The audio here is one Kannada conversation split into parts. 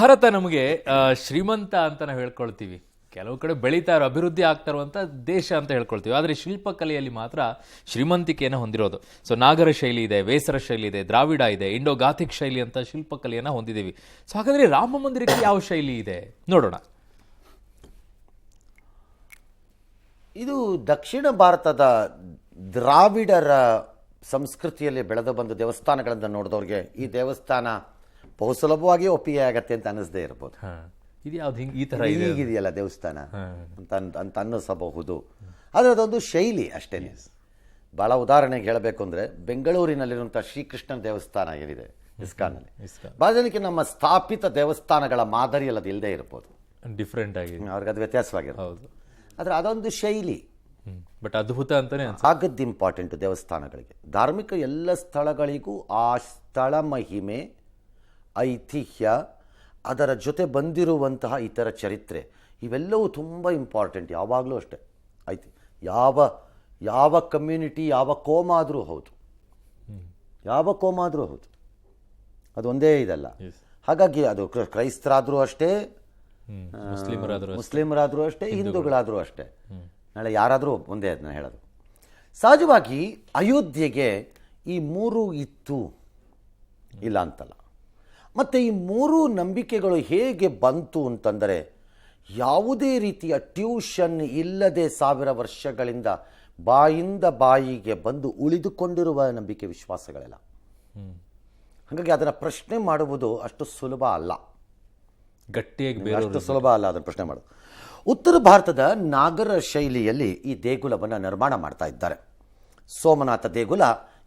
ಭಾರತ ನಮಗೆ ಶ್ರೀಮಂತ ಅಂತ ನಾವು ಹೇಳ್ಕೊಳ್ತೀವಿ. ಕೆಲವು ಕಡೆ ಬೆಳೀತಾ ಇರೋ ಅಭಿವೃದ್ಧಿ ಆಗ್ತಾ ಇರುವಂಥ ದೇಶ ಅಂತ ಹೇಳ್ಕೊಳ್ತೀವಿ. ಆದರೆ ಶಿಲ್ಪಕಲೆಯಲ್ಲಿ ಮಾತ್ರ ಶ್ರೀಮಂತಿಕೆಯನ್ನು ಹೊಂದಿರೋದು. ಸೊ ನಾಗರ ಶೈಲಿ ಇದೆ, ವೇಸರ ಶೈಲಿ ಇದೆ, ದ್ರಾವಿಡ ಇದೆ, ಇಂಡೋ ಗಾಥಿಕ್ ಶೈಲಿ ಅಂತ ಶಿಲ್ಪಕಲೆಯನ್ನು ಹೊಂದಿದ್ದೀವಿ. ಸೊ ಹಾಗಾದರೆ ರಾಮ ಮಂದಿರಕ್ಕೆ ಯಾವ ಶೈಲಿ ಇದೆ ನೋಡೋಣ. ಇದು ದಕ್ಷಿಣ ಭಾರತದ ದ್ರಾವಿಡರ ಸಂಸ್ಕೃತಿಯಲ್ಲಿ ಬೆಳೆದು ಬಂದ ದೇವಸ್ಥಾನಗಳನ್ನು ನೋಡಿದವ್ರಿಗೆ ಈ ದೇವಸ್ಥಾನ ಬಹು ಸುಲಭವಾಗಿ ಒಪ್ಪಿಗೆ ಆಗತ್ತೆ ಅಂತ ಅನ್ನಿಸದೇ ಇರ್ಬೋದು. ಇದು ಯಾವ್ದು ಹಿಂಗೆ ಈ ಥರ ಹೀಗಿದೆಯಲ್ಲ ದೇವಸ್ಥಾನ ಅಂತ ಅನ್ನಿಸಬಹುದು. ಆದರೆ ಅದೊಂದು ಶೈಲಿ ಅಷ್ಟೇನೆ. ಭಾಳ ಉದಾಹರಣೆಗೆ ಹೇಳಬೇಕು ಅಂದರೆ ಬೆಂಗಳೂರಿನಲ್ಲಿರುವಂಥ ಶ್ರೀಕೃಷ್ಣನ ದೇವಸ್ಥಾನ ಏನಿದೆ ಇಸ್ಕಾನ್ನಲ್ಲಿ, ಭಾಳ ಜನಕ್ಕೆ ನಮ್ಮ ಸ್ಥಾಪಿತ ದೇವಸ್ಥಾನಗಳ ಮಾದರಿಯಲ್ಲಿ ಅದು ಇಲ್ಲದೆ ಇರ್ಬೋದು, ಡಿಫ್ರೆಂಟ್ ಆಗಿ ಅವ್ರಿಗೆ ಅದು ವ್ಯತ್ಯಾಸವಾಗಿರ್ಬೋದು. ಆದರೆ ಅದೊಂದು ಶೈಲಿ, ಬಟ್ ಅದ್ಭುತ ಅಂತಾನೆ ಆಗದ್ದು ಇಂಪಾರ್ಟೆಂಟ್ ದೇವಸ್ಥಾನಗಳಿಗೆ. ಧಾರ್ಮಿಕ ಎಲ್ಲ ಸ್ಥಳಗಳಿಗೂ ಆ ಸ್ಥಳ ಮಹಿಮೆ, ಐತಿಹ್ಯ, ಅದರ ಜೊತೆ ಬಂದಿರುವಂತಹ ಇತರ ಚರಿತ್ರೆ ಇವೆಲ್ಲವೂ ತುಂಬ ಇಂಪಾರ್ಟೆಂಟ್. ಯಾವಾಗಲೂ ಅಷ್ಟೇ ಐತಿ. ಯಾವ ಕಮ್ಯುನಿಟಿ, ಯಾವ ಕೋಮ ಆದರೂ ಹೌದು, ಯಾವ ಕೋಮ ಆದರೂ ಹೌದು, ಅದು ಒಂದೇ ಇದಲ್ಲ. ಹಾಗಾಗಿ ಅದು ಕ್ರೈಸ್ತರಾದರೂ ಅಷ್ಟೇ, ಮುಸ್ಲಿಮರಾದರೂ ಅಷ್ಟೇ, ಹಿಂದೂಗಳಾದರೂ ಅಷ್ಟೇ, ನಾಳೆ ಯಾರಾದರೂ ಒಂದೇ ಅದನ್ನ ಹೇಳೋದು. ಸಹಜವಾಗಿ ಅಯೋಧ್ಯೆಗೆ ಈ ಮೂರು ಇತ್ತು ಇಲ್ಲ ಅಂತಲ್ಲ. ಮತ್ತು ಈ ಮೂರು ನಂಬಿಕೆಗಳು ಹೇಗೆ ಬಂತು ಅಂತಂದರೆ, ಯಾವುದೇ ರೀತಿಯ ಟ್ಯೂಷನ್ ಇಲ್ಲದೆ 1000 ವರ್ಷಗಳಿಂದ ಬಾಯಿಂದ ಬಾಯಿಗೆ ಬಂದು ಉಳಿದುಕೊಂಡಿರುವ ನಂಬಿಕೆ ವಿಶ್ವಾಸಗಳೆಲ್ಲ. ಹಾಗಾಗಿ ಅದನ್ನು ಪ್ರಶ್ನೆ ಮಾಡುವುದು ಅಷ್ಟು ಸುಲಭ ಅಲ್ಲ, ಗಟ್ಟಿಯಾಗಿ ಅಷ್ಟು ಸುಲಭ ಅಲ್ಲ ಅದನ್ನು ಪ್ರಶ್ನೆ ಮಾಡೋದು. ಉತ್ತರ ಭಾರತದ ನಾಗರ ಶೈಲಿಯಲ್ಲಿ ಈ ದೇಗುಲವನ್ನು ನಿರ್ಮಾಣ ಮಾಡ್ತಾ ಇದ್ದಾರೆ. ಸೋಮನಾಥ ದೇಗುಲ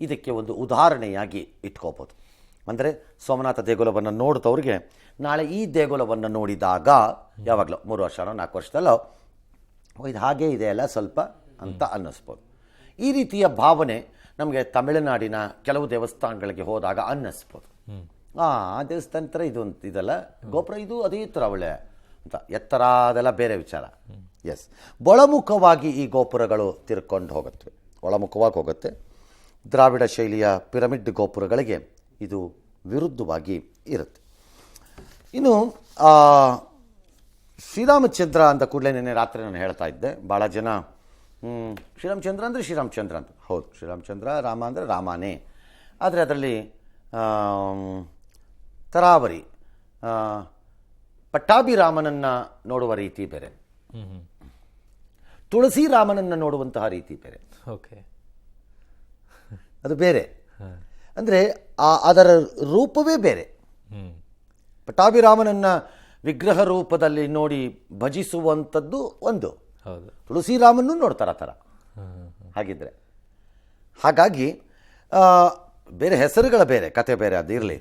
ಇದಕ್ಕೆ ಒಂದು ಉದಾಹರಣೆಯಾಗಿ ಇಟ್ಕೋಬೋದು. ಅಂದರೆ ಸೋಮನಾಥ ದೇಗುಲವನ್ನು ನೋಡಿದವ್ರಿಗೆ ನಾಳೆ ಈ ದೇಗುಲವನ್ನು ನೋಡಿದಾಗ ಯಾವಾಗಲೂ 3 ವರ್ಷನೋ 4 ವರ್ಷದಲ್ಲೋ ಇದು ಹಾಗೇ ಇದೆಯಲ್ಲ ಸ್ವಲ್ಪ ಅಂತ ಅನ್ನಿಸ್ಬೋದು. ಈ ರೀತಿಯ ಭಾವನೆ ನಮಗೆ ತಮಿಳುನಾಡಿನ ಕೆಲವು ದೇವಸ್ಥಾನಗಳಿಗೆ ಹೋದಾಗ ಅನ್ನಿಸ್ಬೋದು. ಆ ದೇವಸ್ಥಾನ ಥರ ಇದು ಇದಲ್ಲ, ಗೋಪುರ ಇದು ಅದೇ ಥರ ಒಳ್ಳೆ ಅಂತ, ಎತ್ತರ ಅದೆಲ್ಲ ಬೇರೆ ವಿಚಾರ. ಎಸ್, ಒಳಮುಖವಾಗಿ ಈ ಗೋಪುರಗಳು ತಿರ್ಕೊಂಡು ಹೋಗುತ್ತೆ, ಒಳಮುಖವಾಗಿ ಹೋಗುತ್ತೆ. ದ್ರಾವಿಡ ಶೈಲಿಯ ಪಿರಮಿಡ್ ಗೋಪುರಗಳಿಗೆ ಇದು ವಿರುದ್ಧವಾಗಿ ಇರುತ್ತೆ. ಇನ್ನು ಶ್ರೀರಾಮಚಂದ್ರ ಅಂದ ಕೂಡಲೇ ನಿನ್ನೆ ರಾತ್ರಿ ನಾನು ಹೇಳ್ತಾ ಇದ್ದೆ, ಭಾಳ ಜನ ಶ್ರೀರಾಮಚಂದ್ರ ಅಂದರೆ ಶ್ರೀರಾಮಚಂದ್ರ ಅಂತ. ಹೌದು, ಶ್ರೀರಾಮಚಂದ್ರ, ರಾಮ ಅಂದರೆ ರಾಮನೇ. ಆದರೆ ಅದರಲ್ಲಿ ತರಾವರಿ ಪಟ್ಟಾಭಿರಾಮನನ್ನು ನೋಡುವ ರೀತಿ ಬೇರೆ, ತುಳಸಿ ರಾಮನನ್ನು ನೋಡುವಂತಹ ರೀತಿ ಬೇರೆ. ಓಕೆ, ಅದು ಬೇರೆ. ಅಂದರೆ ಅದರ ರೂಪವೇ ಬೇರೆ. ಪಟ್ಟಾಭಿರಾಮನನ್ನು ವಿಗ್ರಹ ರೂಪದಲ್ಲಿ ನೋಡಿ ಭಜಿಸುವಂಥದ್ದು ಒಂದು, ತುಳಸಿರಾಮನೂ ನೋಡ್ತಾರೆ ಆ ಥರ. ಹಾಗಿದ್ರೆ ಹಾಗಾಗಿ ಬೇರೆ ಹೆಸರುಗಳ ಬೇರೆ, ಕತೆ ಬೇರೆ, ಅದಿರಲಿ.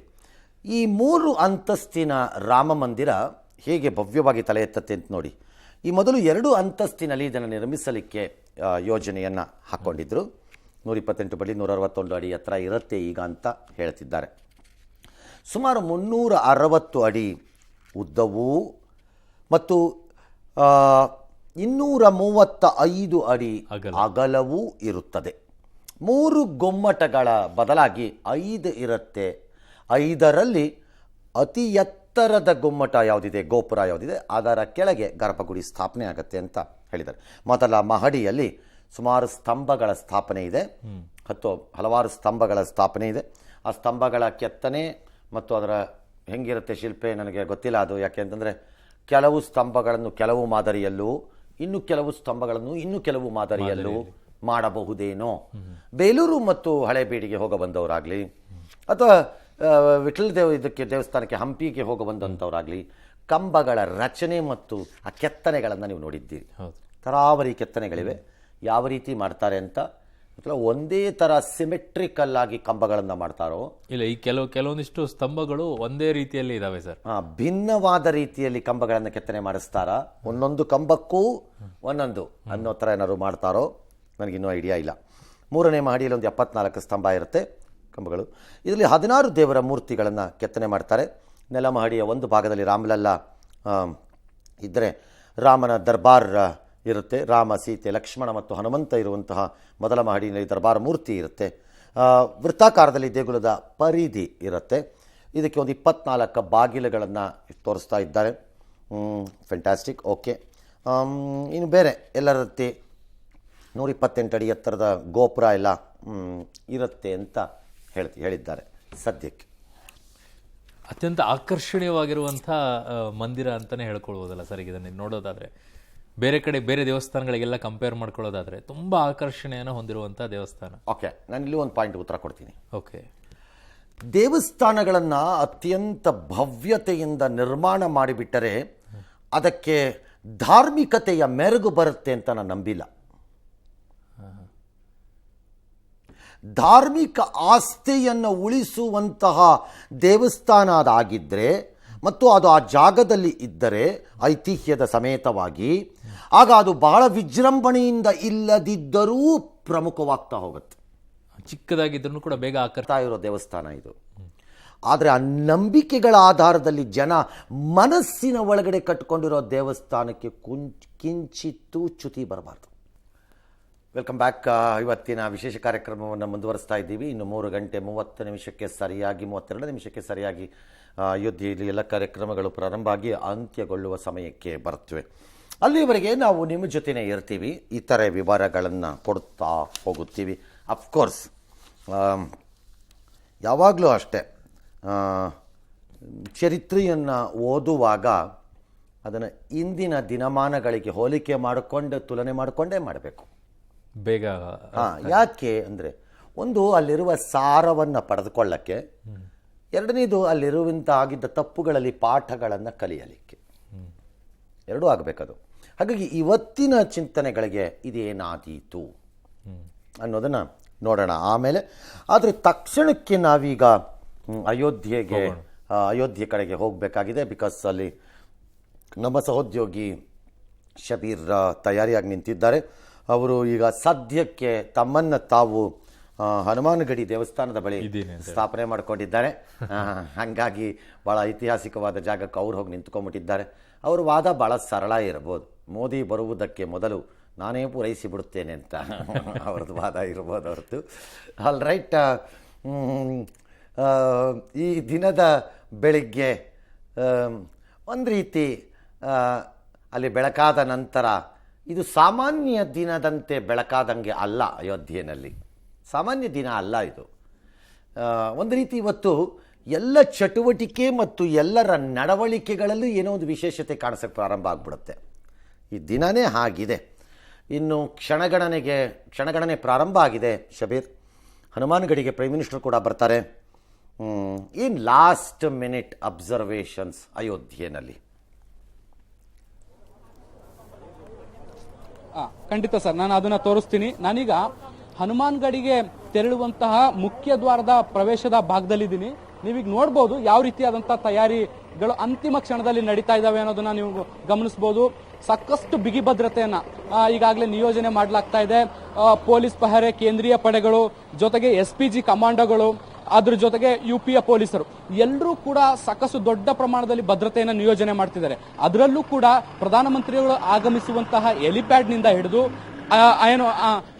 ಈ 3 ಅಂತಸ್ತಿನ ರಾಮ ಮಂದಿರ ಹೇಗೆ ಭವ್ಯವಾಗಿ ತಲೆ ಎತ್ತತ್ತೆ ಅಂತ ನೋಡಿ. ಈ ಮೊದಲು 2 ಅಂತಸ್ತಿನಲ್ಲಿ ಇದನ್ನು ನಿರ್ಮಿಸಲಿಕ್ಕೆ ಯೋಜನೆಯನ್ನು ಹಾಕ್ಕೊಂಡಿದ್ರು. 128 ಬಡಿ 161 ಅಡಿ ಎತ್ತರ ಇರುತ್ತೆ ಈಗ ಅಂತ ಹೇಳ್ತಿದ್ದಾರೆ. ಸುಮಾರು 360 ಅಡಿ ಉದ್ದವೂ ಮತ್ತು 235 ಅಡಿ ಅಗಲವೂ ಇರುತ್ತದೆ. 3 ಗೊಮ್ಮಟಗಳ ಬದಲಾಗಿ 5 ಇರುತ್ತೆ. 5ರಲ್ಲಿ ಅತಿ ಎತ್ತರದ ಗೊಮ್ಮಟ ಯಾವುದಿದೆ, ಗೋಪುರ ಯಾವುದಿದೆ, ಅದರ ಕೆಳಗೆ ಗರ್ಭಗುಡಿ ಸ್ಥಾಪನೆ ಆಗುತ್ತೆ ಅಂತ ಹೇಳಿದ್ದಾರೆ. ಮೊದಲ ಮಹಡಿಯಲ್ಲಿ ಸುಮಾರು ಸ್ತಂಭಗಳ ಸ್ಥಾಪನೆ ಇದೆ, ಹಲವಾರು ಸ್ತಂಭಗಳ ಸ್ಥಾಪನೆ ಇದೆ. ಆ ಸ್ತಂಭಗಳ ಕೆತ್ತನೆ ಮತ್ತು ಅದರ ಹೆಂಗಿರುತ್ತೆ ಶಿಲ್ಪೆ ನನಗೆ ಗೊತ್ತಿಲ್ಲ ಅದು. ಯಾಕೆ ಅಂತಂದರೆ ಕೆಲವು ಸ್ತಂಭಗಳನ್ನು ಕೆಲವು ಮಾದರಿಯಲ್ಲೂ, ಇನ್ನು ಕೆಲವು ಸ್ತಂಭಗಳನ್ನು ಇನ್ನು ಕೆಲವು ಮಾದರಿಯಲ್ಲೂ ಮಾಡಬಹುದೇನೋ. ಬೇಲೂರು ಮತ್ತು ಹಳೇಬೀಡಿಗೆ ಹೋಗ ಬಂದವರಾಗಲಿ ಅಥವಾ ವಿಠ್ಠಲ ದೇವಸ್ಥಾನಕ್ಕೆ ಹಂಪಿಗೆ ಹೋಗ ಬಂದಂಥವರಾಗಲಿ ಕಂಬಗಳ ರಚನೆ ಮತ್ತು ಆ ಕೆತ್ತನೆಗಳನ್ನು ನೀವು ನೋಡಿದ್ದೀರಿ. ತರಾವರಿ ಕೆತ್ತನೆಗಳಿವೆ. ಯಾವ ರೀತಿ ಮಾಡ್ತಾರೆ ಅಂತ ಒಂದೇ ಥರ ಸಿಮೆಟ್ರಿಕಲ್ ಆಗಿ ಕಂಬಗಳನ್ನು ಮಾಡ್ತಾರೋ ಇಲ್ಲ, ಈ ಕೆಲವೊಂದಿಷ್ಟು ಸ್ತಂಭಗಳು ಒಂದೇ ರೀತಿಯಲ್ಲಿ ಇದಾವೆ ಸರ್. ಭಿನ್ನವಾದ ರೀತಿಯಲ್ಲಿ ಕಂಬಗಳನ್ನು ಕೆತ್ತನೆ ಮಾಡಿಸ್ತಾರಾ, ಒಂದೊಂದು ಕಂಬಕ್ಕೂ ಒಂದೊಂದು ಅನ್ನೋ ಥರ ಏನಾದ್ರು ಮಾಡ್ತಾರೋ ನನಗಿನ್ನೂ ಐಡಿಯಾ ಇಲ್ಲ. 3ನೇ ಮಹಡಿಯಲ್ಲಿ ಒಂದು 74 ಸ್ತಂಭ ಇರುತ್ತೆ ಕಂಬಗಳು. ಇದರಲ್ಲಿ 16 ದೇವರ ಮೂರ್ತಿಗಳನ್ನು ಕೆತ್ತನೆ ಮಾಡ್ತಾರೆ. ನೆಲ ಮಹಡಿಯ ಒಂದು ಭಾಗದಲ್ಲಿ ರಾಮಲಲ್ಲ ಇದ್ದರೆ ರಾಮನ ದರ್ಬಾರ್ ಇರುತ್ತೆ. ರಾಮ, ಸೀತೆ, ಲಕ್ಷ್ಮಣ ಮತ್ತು ಹನುಮಂತ ಇರುವಂತಹ ಮೊದಲ ಮಹಡಿಯಲ್ಲಿ ದರ್ಬಾರ್ ಮೂರ್ತಿ ಇರುತ್ತೆ. ವೃತ್ತಾಕಾರದಲ್ಲಿ ದೇಗುಲದ ಪರಿಧಿ ಇರುತ್ತೆ. ಇದಕ್ಕೆ ಒಂದು 24 ಬಾಗಿಲುಗಳನ್ನು ತೋರಿಸ್ತಾ ಇದ್ದಾರೆ. ಫ್ಯಾಂಟಾಸ್ಟಿಕ್. ಓಕೆ, ಇನ್ನು ಬೇರೆ ಎಲ್ಲರ ರೀತಿ 128 ಅಡಿ ಎತ್ತರದ ಗೋಪುರ ಎಲ್ಲ ಇರುತ್ತೆ ಅಂತ ಹೇಳಿದ್ದಾರೆ. ಸದ್ಯಕ್ಕೆ ಅತ್ಯಂತ ಆಕರ್ಷಣೀಯವಾಗಿರುವಂಥ ಮಂದಿರ ಅಂತಲೇ ಹೇಳ್ಕೊಳ್ಬೋದಲ್ಲ ಸರ್. ಇದನ್ನು ನೋಡೋದಾದರೆ ಬೇರೆ ಕಡೆ ಬೇರೆ ದೇವಸ್ಥಾನಗಳಿಗೆಲ್ಲ ಕಂಪೇರ್ ಮಾಡ್ಕೊಳ್ಳೋದಾದರೆ ತುಂಬ ಆಕರ್ಷಣೆಯನ್ನು ಹೊಂದಿರುವಂಥ ದೇವಸ್ಥಾನ. ಓಕೆ, ನಾನು ಇಲ್ಲಿ ಒಂದು ಪಾಯಿಂಟ್ ಉತ್ತರ ಕೊಡ್ತೀನಿ. ಓಕೆ, ದೇವಸ್ಥಾನಗಳನ್ನು ಅತ್ಯಂತ ಭವ್ಯತೆಯಿಂದ ನಿರ್ಮಾಣ ಮಾಡಿಬಿಟ್ಟರೆ ಅದಕ್ಕೆ ಧಾರ್ಮಿಕತೆಯ ಮೆರುಗು ಬರುತ್ತೆ ಅಂತ ನಾನು ನಂಬಿಲ್ಲ. ಧಾರ್ಮಿಕ ಆಸ್ತಿಯನ್ನು ಉಳಿಸುವಂತಹ ದೇವಸ್ಥಾನ ಅದಾಗಿದ್ದರೆ ಮತ್ತು ಅದು ಆ ಜಾಗದಲ್ಲಿ ಇದ್ದರೆ ಐತಿಹ್ಯದ ಸಮೇತವಾಗಿ, ಆಗ ಅದು ಬಹಳ ವಿಜೃಂಭಣೆಯಿಂದ ಇಲ್ಲದಿದ್ದರೂ ಪ್ರಮುಖವಾಗ್ತಾ ಹೋಗುತ್ತೆ. ಚಿಕ್ಕದಾಗಿದ್ರೂ ಕೂಡ ಬೇಗ ಆಕರ್ತಾ ಇರೋ ದೇವಸ್ಥಾನ ಇದು. ಆದರೆ ಆ ನಂಬಿಕೆಗಳ ಆಧಾರದಲ್ಲಿ ಜನ ಮನಸ್ಸಿನ ಒಳಗಡೆ ಕಟ್ಕೊಂಡಿರೋ ದೇವಸ್ಥಾನಕ್ಕೆ ಕಿಂಚಿತ್ತೂ ಚ್ಯುತಿ ಬರಬಾರ್ದು. Welcome back. ಇವತ್ತಿನ ವಿಶೇಷ ಕಾರ್ಯಕ್ರಮವನ್ನು ಮುಂದುವರಿಸ್ತಾ ಇದ್ದೀವಿ. ಇನ್ನು 3:30 ಸರಿಯಾಗಿ 32 ನಿಮಿಷಕ್ಕೆ ಸರಿಯಾಗಿ ಅಯೋಧ್ಯೆಯಲ್ಲಿ ಎಲ್ಲ ಕಾರ್ಯಕ್ರಮಗಳು ಪ್ರಾರಂಭ ಆಗಿ ಅಂತ್ಯಗೊಳ್ಳುವ ಸಮಯಕ್ಕೆ ಬರ್ತವೆ. ಅಲ್ಲಿವರೆಗೆ ನಾವು ನಿಮ್ಮ ಜೊತೆನೇ ಇರ್ತೀವಿ, ಇತರೆ ವಿವರಗಳನ್ನು ಕೊಡ್ತಾ ಹೋಗುತ್ತೀವಿ. ಅಫ್ಕೋರ್ಸ್ ಯಾವಾಗಲೂ ಅಷ್ಟೇ, ಚರಿತ್ರೆಯನ್ನು ಓದುವಾಗ ಅದನ್ನು ಇಂದಿನ ದಿನಮಾನಗಳಿಗೆ ಹೋಲಿಕೆ ಮಾಡಿಕೊಂಡು ತುಲನೆ ಮಾಡಿಕೊಂಡೇ ಮಾಡಬೇಕು ಬೇಗ. ಯಾಕೆ ಅಂದರೆ, ಒಂದು ಅಲ್ಲಿರುವ ಸಾರವನ್ನು ಪಡೆದುಕೊಳ್ಳಕ್ಕೆ, ಎರಡನೇದು ಅಲ್ಲಿರುವಂಥ ಆಗಿದ್ದ ತಪ್ಪುಗಳಲ್ಲಿ ಪಾಠಗಳನ್ನು ಕಲಿಯಲಿಕ್ಕೆ, ಎರಡೂ ಆಗಬೇಕದು. ಹಾಗಾಗಿ ಇವತ್ತಿನ ಚಿಂತನೆಗಳಿಗೆ ಇದೇನಾದೀತು ಅನ್ನೋದನ್ನು ನೋಡೋಣ ಆಮೇಲೆ. ಆದರೆ ತಕ್ಷಣಕ್ಕೆ ನಾವೀಗ ಅಯೋಧ್ಯೆ ಕಡೆಗೆ ಹೋಗಬೇಕಾಗಿದೆ. ಬಿಕಾಸ್ ಅಲ್ಲಿ ನಮ್ಮ ಸಹೋದ್ಯೋಗಿ ಶಬೀರ್ ತಯಾರಿಯಾಗಿ ನಿಂತಿದ್ದಾರೆ. ಅವರು ಈಗ ಸದ್ಯಕ್ಕೆ ತಮ್ಮನ್ನು ತಾವು ಹನುಮಾನ್ ಗಡಿ ದೇವಸ್ಥಾನದ ಬಳಿ ಸ್ಥಾಪನೆ ಮಾಡಿಕೊಂಡಿದ್ದಾರೆ. ಹಾಗಾಗಿ ಭಾಳ ಐತಿಹಾಸಿಕವಾದ ಜಾಗಕ್ಕೆ ಅವ್ರು ಹೋಗಿ ನಿಂತ್ಕೊಂಡ್ಬಿಟ್ಟಿದ್ದಾರೆ. ಅವ್ರ ವಾದ ಭಾಳ ಸರಳ ಇರ್ಬೋದು, ಮೋದಿ ಬರುವುದಕ್ಕೆ ಮೊದಲು ನಾನೇ ಪೂರೈಸಿ ಬಿಡುತ್ತೇನೆ ಅಂತ ಅವ್ರದ್ದು ವಾದ ಇರ್ಬೋದು ಹೊರತು. ಆಲ್ ರೈಟ್, ಈ ದಿನದ ಬೆಳಿಗ್ಗೆ ಒಂದು ರೀತಿ ಅಲ್ಲಿ ಬೆಳಕಾದ ನಂತರ ಇದು ಸಾಮಾನ್ಯ ದಿನದಂತೆ ಬೆಳಕಾದಂಗೆ ಅಲ್ಲ. ಅಯೋಧ್ಯೆಯಲ್ಲಿ ಸಾಮಾನ್ಯ ದಿನ ಅಲ್ಲ ಇದು. ಒಂದು ರೀತಿ ಇವತ್ತು ಎಲ್ಲ ಚಟುವಟಿಕೆ ಮತ್ತು ಎಲ್ಲರ ನಡವಳಿಕೆಗಳಲ್ಲೂ ಏನೋ ಒಂದು ವಿಶೇಷತೆ ಕಾಣಿಸೋಕ್ಕೆ ಪ್ರಾರಂಭ ಆಗಿಬಿಡುತ್ತೆ. ಈ ದಿನವೇ ಹಾಗಿದೆ. ಇನ್ನು ಕ್ಷಣಗಣನೆ ಪ್ರಾರಂಭ ಆಗಿದೆ. ಶಬೀರ್, ಹನುಮಾನ್ ಗಡಿಗೆ ಪ್ರೈಮ್ ಮಿನಿಸ್ಟರ್ ಕೂಡ ಬರ್ತಾರೆ. ಏನು ಲಾಸ್ಟ್ ಮಿನಿಟ್ ಅಬ್ಸರ್ವೇಷನ್ಸ್ ಅಯೋಧ್ಯೆಯಲ್ಲಿ? ಖಂಡಿತ ಸರ್, ನಾನು ಅದನ್ನ ತೋರಿಸ್ತೀನಿ. ನಾನೀಗ ಹನುಮಾನ್ ಗಡಿಗೆ ತೆರಳುವಂತಹ ಮುಖ್ಯ ದ್ವಾರದ ಪ್ರವೇಶದ ಭಾಗದಲ್ಲಿದ್ದೀನಿ. ನೀವೀಗ ನೋಡ್ಬೋದು ಯಾವ ರೀತಿಯಾದಂತಹ ತಯಾರಿಗಳು ಅಂತಿಮ ಕ್ಷಣದಲ್ಲಿ ನಡೀತಾ ಇದ್ದಾವೆ ಅನ್ನೋದನ್ನ ನೀವು ಗಮನಿಸಬಹುದು. ಸಾಕಷ್ಟು ಬಿಗಿ ಭದ್ರತೆಯನ್ನ ಈಗಾಗಲೇ ನಿಯೋಜನೆ ಮಾಡಲಾಗ್ತಾ ಇದೆ. ಪೊಲೀಸ್ ಪಹರೆ, ಕೇಂದ್ರೀಯ ಪಡೆಗಳು, ಜೊತೆಗೆ SPG ಕಮಾಂಡೋಗಳು, ಅದ್ರ ಜೊತೆಗೆ UPಯ ಪೊಲೀಸರು ಎಲ್ಲರೂ ಕೂಡ ಸಾಕಷ್ಟು ದೊಡ್ಡ ಪ್ರಮಾಣದಲ್ಲಿ ಭದ್ರತೆಯನ್ನು ನಿಯೋಜನೆ ಮಾಡ್ತಿದ್ದಾರೆ. ಅದರಲ್ಲೂ ಕೂಡ ಪ್ರಧಾನಮಂತ್ರಿಗಳು ಆಗಮಿಸುವಂತಹ ಹೆಲಿಪ್ಯಾಡ್ನಿಂದ ಹಿಡಿದು ಏನು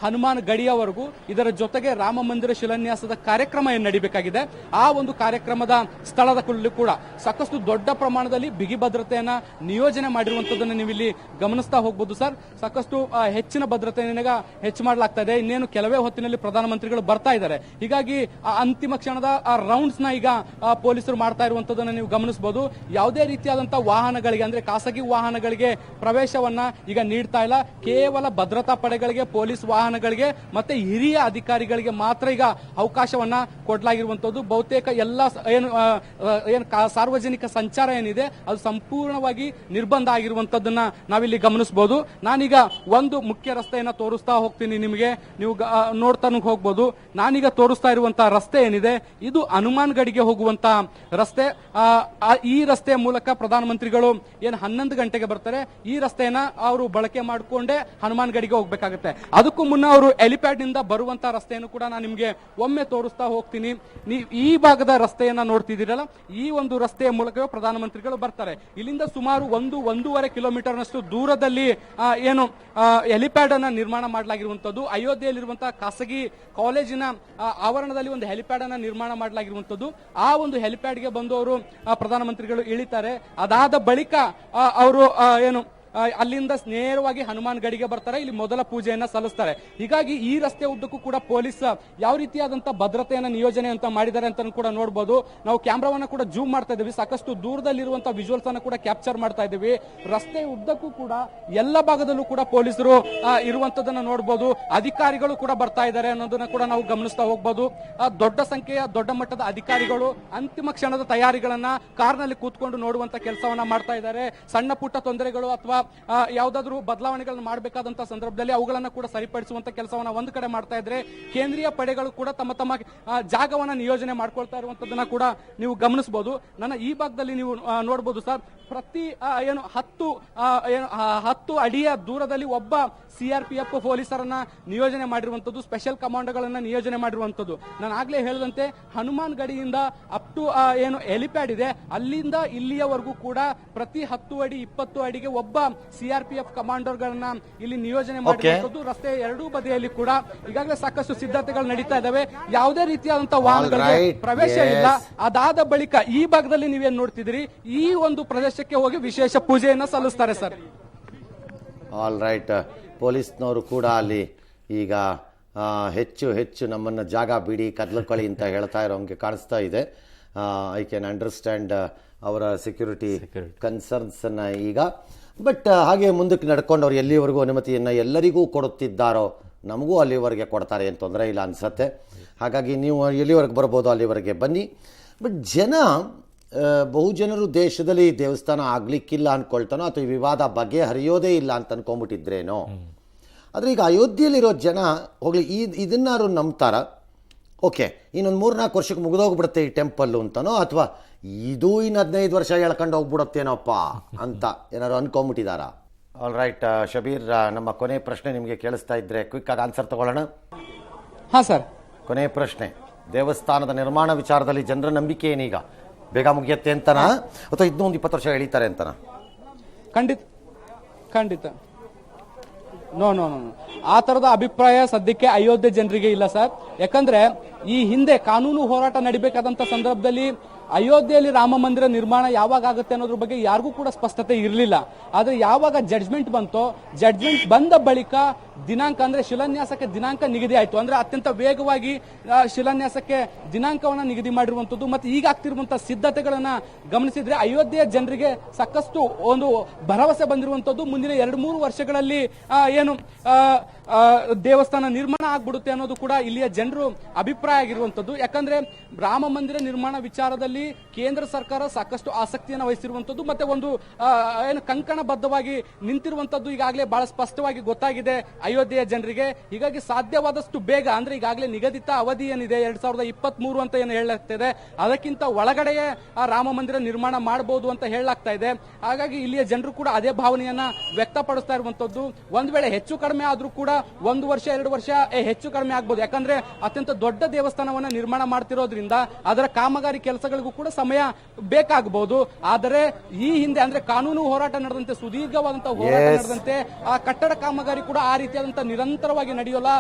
ಹನುಮಾನ್ ಗಡಿಯವರೆಗೂ, ಇದರ ಜೊತೆಗೆ ರಾಮ ಮಂದಿರ ಶಿಲಾನ್ಯಾಸದ ಕಾರ್ಯಕ್ರಮ ಏನು ನಡೀಬೇಕಾಗಿದೆ ಆ ಒಂದು ಕಾರ್ಯಕ್ರಮದ ಸ್ಥಳದ ಕೂಡ ಸಾಕಷ್ಟು ದೊಡ್ಡ ಪ್ರಮಾಣದಲ್ಲಿ ಬಿಗಿ ಭದ್ರತೆಯನ್ನ ನಿಯೋಜನೆ ಮಾಡಿರುವಂತದನ್ನು ನೀವು ಇಲ್ಲಿ ಗಮನಿಸ್ತಾ ಹೋಗಬಹುದು ಸರ್. ಸಾಕಷ್ಟು ಹೆಚ್ಚಿನ ಭದ್ರತೆಯನ್ನ ಹೆಚ್ಚು ಮಾಡಲಾಗ್ತಾ ಇದೆ. ಇನ್ನೇನು ಕೆಲವೇ ಹೊತ್ತಿನಲ್ಲಿ ಪ್ರಧಾನಮಂತ್ರಿಗಳು ಬರ್ತಾ ಇದ್ದಾರೆ. ಹೀಗಾಗಿ ಅಂತಿಮ ಕ್ಷಣದ ರೌಂಡ್ಸ್ ನ ಈಗ ಪೊಲೀಸರು ಮಾಡ್ತಾ ಇರುವಂತದನ್ನು ನೀವು ಗಮನಿಸಬಹುದು. ಯಾವುದೇ ರೀತಿಯಾದಂತಹ ವಾಹನಗಳಿಗೆ, ಅಂದ್ರೆ ಖಾಸಗಿ ವಾಹನಗಳಿಗೆ ಪ್ರವೇಶವನ್ನ ಈಗ ನೀಡ್ತಾ ಇಲ್ಲ. ಕೇವಲ ಭದ್ರತಾ ಪಡೆಗಳಿಗೆ, ಪೊಲೀಸ್ ವಾಹನಗಳಿಗೆ ಮತ್ತೆ ಹಿರಿಯ ಅಧಿಕಾರಿಗಳಿಗೆ ಮಾತ್ರ ಈಗ ಅವಕಾಶವನ್ನ ಕೊಡಲಾಗಿರುವಂತದ್ದು. ಬಹುತೇಕ ಎಲ್ಲ ಏನು ಸಾರ್ವಜನಿಕ ಸಂಚಾರ ಏನಿದೆ ಅದು ಸಂಪೂರ್ಣವಾಗಿ ನಿರ್ಬಂಧ ಆಗಿರುವಂತದ್ದನ್ನ ನಾವಿಲ್ಲಿ ಗಮನಿಸಬಹುದು. ನಾನೀಗ ಒಂದು ಮುಖ್ಯ ರಸ್ತೆಯನ್ನ ತೋರಿಸ್ತಾ ಹೋಗ್ತೀನಿ ನಿಮಗೆ, ನೀವು ನೋಡ್ತಾ ಹೋಗ್ಬೋದು. ನಾನೀಗ ತೋರಿಸ್ತಾ ಇರುವಂತಹ ರಸ್ತೆ ಏನಿದೆ ಇದು ಹನುಮಾನ್ ಗಡಿಗೆ ಹೋಗುವಂತಹ ರಸ್ತೆ. ಈ ರಸ್ತೆಯ ಮೂಲಕ ಪ್ರಧಾನಮಂತ್ರಿಗಳು ಏನು 11 ಗಂಟೆಗೆ ಬರ್ತಾರೆ, ಈ ರಸ್ತೆಯನ್ನ ಅವರು ಬಳಕೆ ಮಾಡಿಕೊಂಡೇ ಹನುಮಾನ್ ಗಡಿಗೆ ಹೋಗ್ಬೇಕಾಗುತ್ತೆ. ಅದಕ್ಕೂ ಮುನ್ನ ಅವರು ಹೆಲಿಪ್ಯಾಡ್ ನಿಂದ ಬರುವಂತ ರಸ್ತೆಯನ್ನು ಕೂಡ ನಾನು ನಿಮ್ಗೆ ಒಮ್ಮೆ ತೋರಿಸ್ತಾ ಹೋಗ್ತೀನಿ. ನೀವು ಈ ಭಾಗದ ರಸ್ತೆಯನ್ನ ನೋಡ್ತಿದ್ದೀರಲ್ಲ, ಈ ಒಂದು ರಸ್ತೆಯ ಮೂಲಕವೇ ಪ್ರಧಾನಮಂತ್ರಿಗಳು ಬರ್ತಾರೆ. ಇಲ್ಲಿಂದ ಸುಮಾರು 1-1.5 ಕಿಲೋಮೀಟರ್ ನಷ್ಟು ದೂರದಲ್ಲಿ ಏನು ಹೆಲಿಪ್ಯಾಡ್ ಅನ್ನ ನಿರ್ಮಾಣ ಮಾಡಲಾಗಿರುವಂತದ್ದು. ಅಯೋಧ್ಯೆಯಲ್ಲಿರುವಂತಹ ಖಾಸಗಿ ಕಾಲೇಜಿನ ಆವರಣದಲ್ಲಿ ಒಂದು ಹೆಲಿಪ್ಯಾಡ್ ಅನ್ನ ನಿರ್ಮಾಣ ಮಾಡಲಾಗಿರುವಂತದ್ದು. ಆ ಒಂದು ಹೆಲಿಪ್ಯಾಡ್ಗೆ ಬಂದು ಅವರು ಪ್ರಧಾನಮಂತ್ರಿಗಳು ಇಳಿತಾರೆ. ಅದಾದ ಬಳಿಕ ಅವರು ಏನು ಅಲ್ಲಿಂದ ನೇರವಾಗಿ ಹನುಮಾನ್ ಗಡಿಗೆ ಬರ್ತಾರೆ. ಇಲ್ಲಿ ಮೊದಲ ಪೂಜೆಯನ್ನ ಸಲ್ಲಿಸ್ತಾರೆ. ಹೀಗಾಗಿ ಈ ರಸ್ತೆ ಉದ್ದಕ್ಕೂ ಕೂಡ ಪೊಲೀಸ್ ಯಾವ ರೀತಿಯಾದಂತಹ ಭದ್ರತೆಯನ್ನ ನಿಯೋಜನೆ ಅಂತ ಮಾಡಿದ್ದಾರೆ ಅಂತ ಕೂಡ ನೋಡಬಹುದು. ನಾವು ಕ್ಯಾಮ್ರಾವನ್ನ ಕೂಡ ಜೂಮ್ ಮಾಡ್ತಾ ಇದ್ದೀವಿ, ಸಾಕಷ್ಟು ದೂರದಲ್ಲಿರುವಂತಹ ವಿಜುವಲ್ಸ್ ಅನ್ನ ಕೂಡ ಕ್ಯಾಪ್ಚರ್ ಮಾಡ್ತಾ ಇದ್ದೀವಿ. ರಸ್ತೆ ಉದ್ದಕ್ಕೂ ಕೂಡ ಎಲ್ಲ ಭಾಗದಲ್ಲೂ ಕೂಡ ಪೊಲೀಸರು ಇರುವಂತದನ್ನ ನೋಡಬಹುದು. ಅಧಿಕಾರಿಗಳು ಕೂಡ ಬರ್ತಾ ಇದ್ದಾರೆ ಅನ್ನೋದನ್ನ ಕೂಡ ನಾವು ಗಮನಿಸ್ತಾ ಹೋಗಬಹುದು. ದೊಡ್ಡ ಸಂಖ್ಯೆಯ ದೊಡ್ಡ ಮಟ್ಟದ ಅಧಿಕಾರಿಗಳು ಅಂತಿಮ ಕ್ಷಣದ ತಯಾರಿಗಳನ್ನ ಕಾರ್ನಲ್ಲಿ ಕೂತ್ಕೊಂಡು ನೋಡುವಂತ ಕೆಲಸವನ್ನ ಮಾಡ್ತಾ ಇದ್ದಾರೆ. ಸಣ್ಣ ಪುಟ್ಟ ತೊಂದರೆಗಳು ಅಥವಾ ಯಾವುದಾದ್ರೂ ಬದಲಾವಣೆಗಳನ್ನು ಮಾಡಬೇಕಾದಂತಹ ಸಂದರ್ಭದಲ್ಲಿ ಅವುಗಳನ್ನ ಕೂಡ ಸರಿಪಡಿಸುವಂತ ಕೆಲಸವನ್ನ ಒಂದು ಕಡೆ ಮಾಡ್ತಾ ಇದ್ರೆ, ಕೇಂದ್ರೀಯ ಪಡೆಗಳು ಕೂಡ ತಮ್ಮ ತಮ್ಮ ಜಾಗವನ್ನ ನಿಯೋಜನೆ ಮಾಡ್ಕೊಳ್ತಾ ಇರುವಂತದನ್ನ ಕೂಡ ನೀವು ಗಮನಿಸಬಹುದು. ನನ್ನ ಈ ಭಾಗದಲ್ಲಿ ನೀವು ನೋಡಬಹುದು ಸರ್, ಪ್ರತಿ 10 ಅಡಿಯ ದೂರದಲ್ಲಿ ಒಬ್ಬ ಸಿಆರ್ಪಿಎಫ್ ಪೊಲೀಸರನ್ನ ನಿಯೋಜನೆ ಮಾಡಿರುವಂತದ್ದು, ಸ್ಪೆಷಲ್ ಕಮಾಂಡೋಗಳನ್ನ ನಿಯೋಜನೆ ಮಾಡಿರುವಂತದ್ದು. ನಾನು ಆಗ್ಲೇ ಹೇಳಿದಂತೆ ಹನುಮಾನ್ ಗಡಿಯಿಂದ ಅಪ್ ಟು ಏನು ಹೆಲಿಪ್ಯಾಡ್ ಇದೆ ಅಲ್ಲಿಂದ ಇಲ್ಲಿಯವರೆಗೂ ಕೂಡ ಪ್ರತಿ 10 ಅಡಿ 20 ಅಡಿಗೆ ಒಬ್ಬ ಸಿಆರ್ಪಿಎಫ್ ಕಮಾಂಡರ್ಗಳನ್ನ ಇಲ್ಲಿ ನಿಯೋಜನೆ ಮಾಡಿರುವಂತದ್ದು. ರಸ್ತೆ ಎರಡೂ ಬದಿಯಲ್ಲಿ ಕೂಡ ಈಗಾಗಲೇ ಸಾಕಷ್ಟು ಸಿದ್ಧತೆಗಳು ನಡೀತಾ ಇದಾವೆ. ಯಾವುದೇ ರೀತಿಯಾದಂತಹ ವಾಹನಗಳಿಗೆ ಪ್ರವೇಶ ಇಲ್ಲ. ಅದಾದ ಬಳಿಕ ಈ ಭಾಗದಲ್ಲಿ ನೀವೇನ್ ನೋಡ್ತಿದ್ದೀರಿ, ಈ ಒಂದು ಪ್ರದೇಶಕ್ಕೆ ಹೋಗಿ ವಿಶೇಷ ಪೂಜೆಯನ್ನ ಸಲ್ಲಿಸ್ತಾರೆ ಸರ್. ಆಲ್ ರೈಟ್, ಪೊಲೀಸ್ನವರು ಕೂಡ ಅಲ್ಲಿ ಈಗ ಹೆಚ್ಚು ನಮ್ಮನ್ನ ಜಾಗ ಬಿಡಿ ಕದ್ಲಕೊಳ್ಳಿ ಅಂತ ಹೇಳ್ತಾ ಇರೋಂಗೆ ಕಾಣಿಸ್ತಾ ಇದೆ. ಐ ಕ್ಯಾನ್ ಅಂಡರ್ಸ್ಟ್ಯಾಂಡ್ ಅವರ ಸೆಕ್ಯೂರಿಟಿ ಕನ್ಸರ್ನ್ಸ್ ಅನ್ನ ಈಗ. ಬಟ್ ಹಾಗೆ ಮುಂದಕ್ಕೆ ನಡ್ಕೊಂಡು ಅವ್ರು ಎಲ್ಲಿವರೆಗೂ ಅನುಮತಿಯನ್ನು ಎಲ್ಲರಿಗೂ ಕೊಡುತ್ತಿದ್ದಾರೋ ನಮಗೂ ಅಲ್ಲಿವರೆಗೆ ಕೊಡ್ತಾರೆ ಏನು ತೊಂದರೆ ಇಲ್ಲ ಅನಿಸತ್ತೆ. ಹಾಗಾಗಿ ನೀವು ಎಲ್ಲಿವರೆಗೆ ಬರ್ಬೋದು ಅಲ್ಲಿವರೆಗೆ ಬನ್ನಿ. ಬಟ್ ಬಹುಜನರು ದೇಶದಲ್ಲಿ ದೇವಸ್ಥಾನ ಆಗಲಿಕ್ಕಿಲ್ಲ ಅಂದ್ಕೊಳ್ತಾನೋ ಅಥವಾ ಈ ವಿವಾದ ಬಗೆಹರಿಯೋದೇ ಇಲ್ಲ ಅಂತ ಅನ್ಕೊಂಡ್ಬಿಟ್ಟಿದ್ರೇನೋ. ಆದರೆ ಈಗ ಅಯೋಧ್ಯೆಯಲ್ಲಿರೋ ಜನ ಹೋಗಲಿ ಇದನ್ನಾರು ನಂಬ್ತಾರ, ಓಕೆ ಇನ್ನೊಂದು 3-4 ವರ್ಷಕ್ಕೆ ಮುಗಿದೋಗ್ಬಿಡುತ್ತೆ ಈ ಟೆಂಪಲ್ಲು ಅಂತನೋ, ಅಥವಾ ಇದು ಇನ್ನು 15 ವರ್ಷ ಹೇಳ್ಕೊಂಡು ಹೋಗ್ಬಿಡುತ್ತೇನೋಪ್ಪ ಅಂತ ಏನಾದ್ರು ಅನ್ಕೊಂಬಿಟ್ಟಿದಾರ? ಆಲ್ ರೈಟ್ ಶಬೀರ್, ನಮ್ಮ ಕೊನೆ ಪ್ರಶ್ನೆ ನಿಮಗೆ ಕೇಳಿಸ್ತಾ ಇದ್ರೆ ಕ್ವಿಕ್ ಆಗಿ ಆನ್ಸರ್ ತಗೊಳ್ಳೋಣ. ಹಾ ಸರ್, ಕೊನೆ ಪ್ರಶ್ನೆ, ದೇವಸ್ಥಾನದ ನಿರ್ಮಾಣ ವಿಚಾರದಲ್ಲಿ ಜನರ ನಂಬಿಕೆ ಏನೀಗ ಬೇಗ ಮುಗಿಯತ್ತೆ ಅಂತನಾ ಅಥವಾ ಇನ್ನೂ ಒಂದು 20 ವರ್ಷ ಎಳೀತಾರೆ ಅಂತನಾ? ಖಂಡಿತ ನೋ ಆ ತರದ ಅಭಿಪ್ರಾಯ ಸದ್ಯಕ್ಕೆ ಅಯೋಧ್ಯೆ ಜನರಿಗೆ ಇಲ್ಲ ಸರ್. ಯಾಕಂದ್ರೆ ಈ ಹಿಂದೆ ಕಾನೂನು ಹೋರಾಟ ನಡಿಬೇಕಾದಂತ ಸಂದರ್ಭದಲ್ಲಿ ಅಯೋಧ್ಯೆಯಲ್ಲಿ ರಾಮ ಮಂದಿರ ನಿರ್ಮಾಣ ಯಾವಾಗ ಆಗುತ್ತೆ ಅನ್ನೋದ್ರ ಬಗ್ಗೆ ಯಾರಿಗೂ ಕೂಡ ಸ್ಪಷ್ಟತೆ ಇರಲಿಲ್ಲ. ಆದ್ರೆ ಯಾವಾಗ ಜಡ್ಜ್ಮೆಂಟ್ ಬಂತೋ, ಜಡ್ಜ್ಮೆಂಟ್ ಬಂದ ಬಳಿಕ ದಿನಾಂಕ ಅಂದ್ರೆ ಶಿಲಾನ್ಯಾಸಕ್ಕೆ ದಿನಾಂಕ ನಿಗದಿ ಆಯ್ತು. ಅಂದ್ರೆ ಅತ್ಯಂತ ವೇಗವಾಗಿ ಶಿಲಾನ್ಯಾಸಕ್ಕೆ ದಿನಾಂಕವನ್ನ ನಿಗದಿ ಮಾಡಿರುವಂತದ್ದು. ಮತ್ತೆ ಈಗ ಆಗ್ತಿರುವಂತಹ ಸಿದ್ಧತೆಗಳನ್ನ ಗಮನಿಸಿದ್ರೆ ಅಯೋಧ್ಯೆಯ ಜನರಿಗೆ ಸಾಕಷ್ಟು ಒಂದು ಭರವಸೆ ಬಂದಿರುವಂತದ್ದು. ಮುಂದಿನ 2-3 ವರ್ಷಗಳಲ್ಲಿ ಏನು ದೇವಸ್ಥಾನ ನಿರ್ಮಾಣ ಆಗ್ಬಿಡುತ್ತೆ ಅನ್ನೋದು ಕೂಡ ಇಲ್ಲಿಯ ಜನರು ಅಭಿಪ್ರಾಯ ಆಗಿರುವಂತದ್ದು. ಯಾಕಂದ್ರೆ ರಾಮ ಮಂದಿರ ನಿರ್ಮಾಣ ವಿಚಾರದಲ್ಲಿ ಕೇಂದ್ರ ಸರ್ಕಾರ ಸಾಕಷ್ಟು ಆಸಕ್ತಿಯನ್ನು ವಹಿಸಿರುವಂತದ್ದು ಮತ್ತೆ ಒಂದು ಏನು ಕಂಕಣಬದ್ಧವಾಗಿ ನಿಂತಿರುವಂತದ್ದು ಈಗಾಗಲೇ ಬಹಳ ಸ್ಪಷ್ಟವಾಗಿ ಗೊತ್ತಾಗಿದೆ ಅಯೋಧ್ಯೆಯ ಜನರಿಗೆ. ಹೀಗಾಗಿ ಸಾಧ್ಯವಾದಷ್ಟು ಬೇಗ ಅಂದ್ರೆ ಈಗಾಗಲೇ ನಿಗದಿತ ಅವಧಿ ಏನಿದೆ 2023 ಅಂತ ಏನು ಹೇಳಲಾಗ್ತಿದೆ, ಅದಕ್ಕಿಂತ ಒಳಗಡೆಯೇ ರಾಮ ಮಂದಿರ ನಿರ್ಮಾಣ ಮಾಡಬಹುದು ಅಂತ ಹೇಳಲಾಗ್ತಾ ಇದೆ. ಹಾಗಾಗಿ ಇಲ್ಲಿಯ ಜನರು ಕೂಡ ಅದೇ ಭಾವನೆಯನ್ನ ವ್ಯಕ್ತಪಡಿಸ್ತಾ ಇರುವಂತದ್ದು. ಒಂದ್ ವೇಳೆ ಹೆಚ್ಚು ಕಡಿಮೆ ಆದ್ರೂ ಕೂಡ 1 ವರ್ಷ 2 ವರ್ಷ ಹೆಚ್ಚು ಕಡಿಮೆ ಆಗ್ಬೋದು. ಯಾಕಂದ್ರೆ ಅತ್ಯಂತ ದೊಡ್ಡ ದೇವಸ್ಥಾನವನ್ನ ನಿರ್ಮಾಣ ಮಾಡ್ತಿರೋದ್ರಿಂದ ಅದರ ಕಾಮಗಾರಿ ಕೆಲಸಗಳಿಗೂ ಕೂಡ ಸಮಯ ಬೇಕಾಗಬಹುದು. ಆದರೆ ಈ ಹಿಂದೆ ಅಂದ್ರೆ ಕಾನೂನು ಹೋರಾಟ ನಡೆದಂತೆ ಸುದೀರ್ಘವಾದಂತಹ ಹೋರಾಟ ನಡೆದಂತೆ ಆ ಕಟ್ಟಡ ಕಾಮಗಾರಿ ಕೂಡ ಆ ರೀತಿಯಾದಂತಹ ನಿರಂತರವಾಗಿ ನಡೆಯೋಲ್ಲ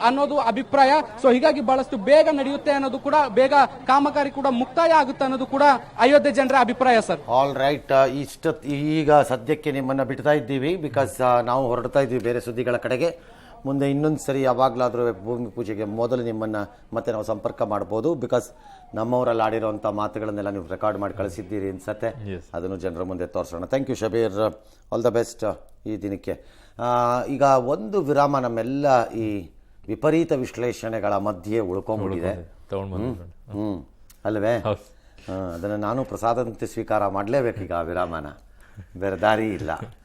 ಅನ್ನೋದು ಅಭಿಪ್ರಾಯ. ಸೊ ಹೀಗಾಗಿ ಬಹಳಷ್ಟು ಬೇಗ ನಡೆಯುತ್ತೆ ಅನ್ನೋದು ಕೂಡ, ಬೇಗ ಕಾಮಗಾರಿ ಕೂಡ ಮುಕ್ತಾಯ ಆಗುತ್ತೆ ಅನ್ನೋದು ಕೂಡ ಅಯೋಧ್ಯೆ ಜನರ ಅಭಿಪ್ರಾಯ ಸರ್. ಆಲ್ ರೈಟ್, ಈಗ ಸದ್ಯಕ್ಕೆ ನಿಮ್ಮನ್ನ ಬಿಡ್ತಾ ಇದ್ದೀವಿ ಬಿಕಾಸ್ ನಾವು ಹೊರಡ್ತಾ ಇದ್ದೀವಿ ಬೇರೆ ಸುದ್ದಿಗಳ ಕಡೆಗೆ. ಮುಂದೆ ಇನ್ನೊಂದು ಸರಿ ಯಾವಾಗಲಾದರೂ ಭೂಮಿ ಪೂಜೆಗೆ ಮೊದಲು ನಿಮ್ಮನ್ನು ಮತ್ತೆ ನಾವು ಸಂಪರ್ಕ ಮಾಡ್ಬೋದು. ಬಿಕಾಸ್ ನಮ್ಮವರಲ್ಲಿ ಆಡಿರೋಂಥ ಮಾತುಗಳನ್ನೆಲ್ಲ ನೀವು ರೆಕಾರ್ಡ್ ಮಾಡಿ ಕಳಿಸಿದ್ದೀರಿ ಅನ್ಸತ್ತೆ. ಅದನ್ನು ಜನರ ಮುಂದೆ ತೋರಿಸೋಣ. Thank you Shabbir, all the best ಈ ದಿನಕ್ಕೆ. ಈಗ ಒಂದು ವಿರಾಮ, ನಮ್ಮೆಲ್ಲ ಈ ವಿಪರೀತ ವಿಶ್ಲೇಷಣೆಗಳ ಮಧ್ಯೆ ಉಳ್ಕೊಂಡ್ಬಿಟ್ಟಿದೆ. ಅಲ್ವೇ? ಅದನ್ನು ನಾನು ಪ್ರಸಾದಂತೆ ಸ್ವೀಕಾರ ಮಾಡಲೇಬೇಕೀಗ ವಿರಾಮನ, ಬೇರೆ ದಾರಿ ಇಲ್ಲ.